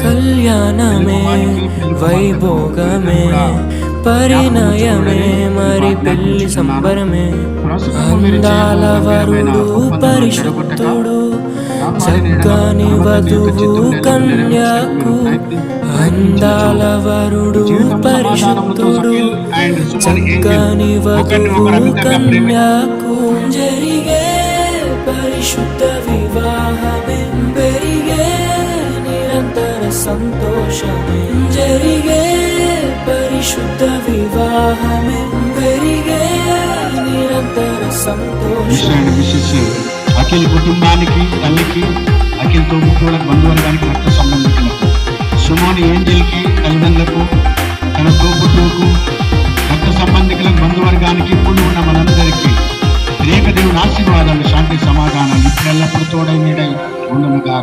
కళ్యాణమే వైభోగమే పరిణయమే మరి పెళ్లి సంబరమే అందాల వరుడు పరిశుద్ధుడు చక్కని వధువు కన్యాకు అందాల వరుడు పరిశుద్ధుడు చక్కని వధువు కన్యాకు జరిగే పరిశుద్ధ వివాహమే పెరిగే నిరంతర సంతోషమే జరిగే పరిశుద్ధ వివాహమే పెరిగే నిరంతర సంతోషమే అఖిల్ కుటుంబానికి తల్లికి అఖిల్ తోబుట్టువులకు బంధువర్గానికి రక్త సంబంధికులకు సుమోని ఏంజల్కి తల్లిదండ్రులకు తన తోబుట్టువుకు రక్త సంబంధికులకు బంధువర్గానికి ఇప్పుడు ఉన్న మనందరికీ దేవుని ఆశీర్వాదాలు శాంతి సమాధానం ఇప్పుడు ఎల్లప్పుడూ తోడై నీడై ఉండునుగా.